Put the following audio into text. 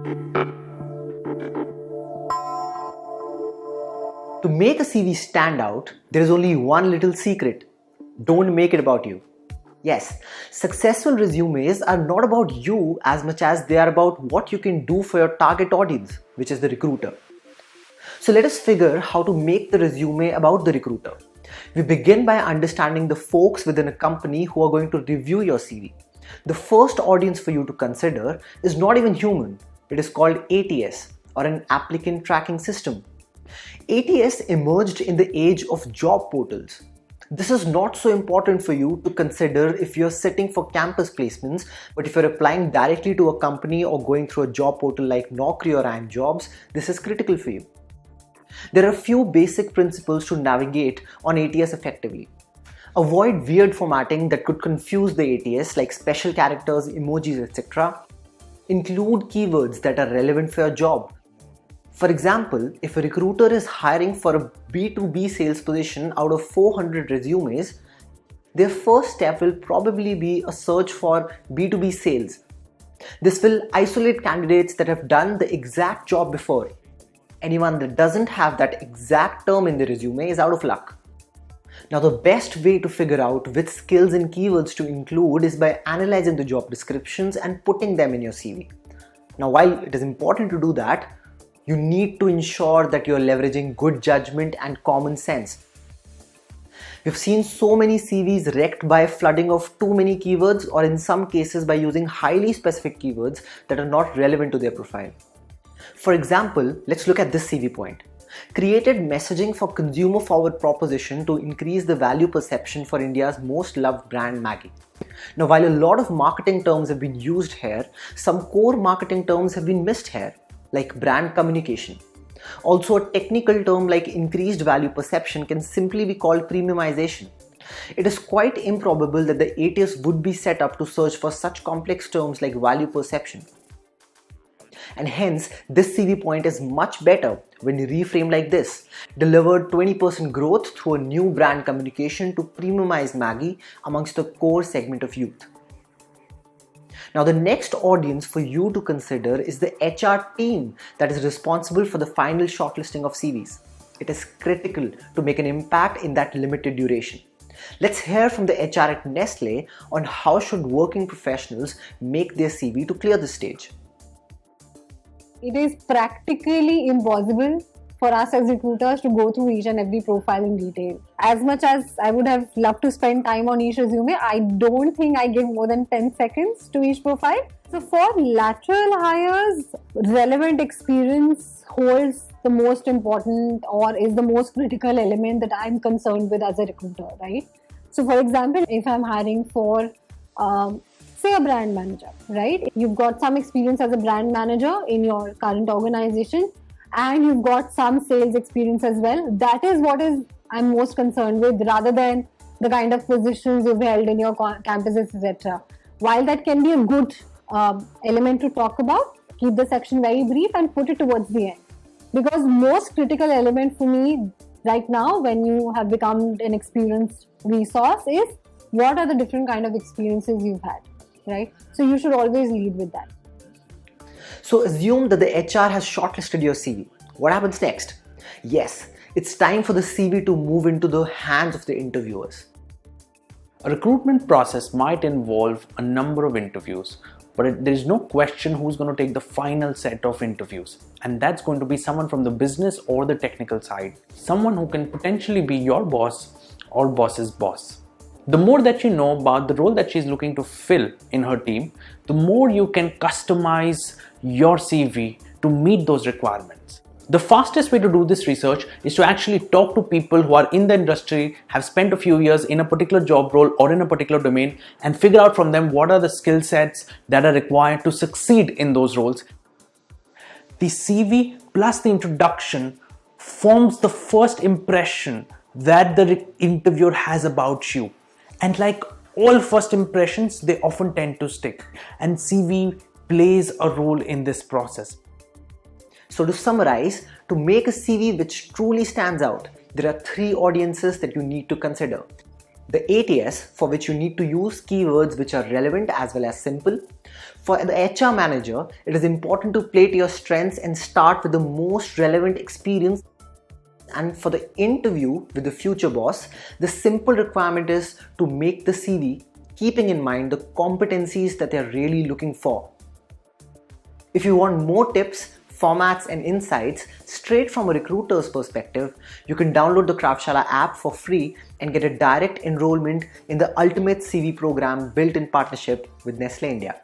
To make a CV stand out, there is only one little secret. Don't make it about you. Yes, successful resumes are not about you as much as they are about what you can do for your target audience, which is the recruiter. So let us figure how to make the resume about the recruiter. We begin by understanding the folks within a company who are going to review your CV. The first audience for you to consider is not even human. It is called ATS, or an applicant tracking system. ATS emerged in the age of job portals. This is not so important for you to consider if you're sitting for campus placements, but if you're applying directly to a company or going through a job portal like Naukri or iimjobs, this is critical for you. There are a few basic principles to navigate on ATS effectively. Avoid weird formatting that could confuse the ATS, like special characters, emojis, etc. Include keywords that are relevant for your job. For example, if a recruiter is hiring for a B2B sales position out of 400 resumes, their first step will probably be a search for B2B sales. This will isolate candidates that have done the exact job before. Anyone that doesn't have that exact term in the resume is out of luck. Now, the best way to figure out which skills and keywords to include is by analyzing the job descriptions and putting them in your CV. Now, while it is important to do that, you need to ensure that you're leveraging good judgment and common sense. We've seen so many CVs wrecked by flooding of too many keywords, or in some cases by using highly specific keywords that are not relevant to their profile. For example, let's look at this CV point. Created messaging for consumer forward proposition to increase the value perception for India's most loved brand Maggi. Now, while a lot of marketing terms have been used here, some core marketing terms have been missed here, like brand communication. Also, a technical term like increased value perception can simply be called premiumization. It is quite improbable that the ATS would be set up to search for such complex terms like value perception. And hence, this CV point is much better when you reframe like this. Delivered 20% growth through a new brand communication to premiumize Maggi amongst the core segment of youth. Now, the next audience for you to consider is the HR team that is responsible for the final shortlisting of CVs. It is critical to make an impact in that limited duration. Let's hear from the HR at Nestle on how should working professionals make their CV to clear the stage. It is practically impossible for us as recruiters to go through each and every profile in detail. As much as I would have loved to spend time on each resume, I don't think I give more than 10 seconds to each profile. So for lateral hires, relevant experience holds the most important or is the most critical element that I'm concerned with as a recruiter, right? So for example, if I'm hiring for say a brand manager, right? You've got some experience as a brand manager in your current organization and you've got some sales experience as well. That is what I'm most concerned with, rather than the kind of positions you've held in your campuses, etc. While that can be a good element to talk about, keep the section very brief and put it towards the end. Because most critical element for me right now, when you have become an experienced resource, is what are the different kind of experiences you've had, right? So you should always lead with that. So assume that the HR has shortlisted your CV. What happens next? Yes, it's time for the CV to move into the hands of the interviewers. A recruitment process might involve a number of interviews, but there is no question who's going to take the final set of interviews. And that's going to be someone from the business or the technical side. Someone who can potentially be your boss or boss's boss. The more that you know about the role that she's looking to fill in her team, the more you can customize your CV to meet those requirements. The fastest way to do this research is to actually talk to people who are in the industry, have spent a few years in a particular job role or in a particular domain, and figure out from them what are the skill sets that are required to succeed in those roles. The CV plus the introduction forms the first impression that the interviewer has about you. And like all first impressions, they often tend to stick. And CV plays a role in this process. So to summarize, to make a CV which truly stands out, there are 3 audiences that you need to consider. The ATS, for which you need to use keywords which are relevant as well as simple. For the HR manager, it is important to play to your strengths and start with the most relevant experience. And for the interview with the future boss, the simple requirement is to make the CV keeping in mind the competencies that they're really looking for. If you want more tips, formats and insights straight from a recruiter's perspective, you can download the Craftshala app for free and get a direct enrollment in the Ultimate CV program built in partnership with Nestle India.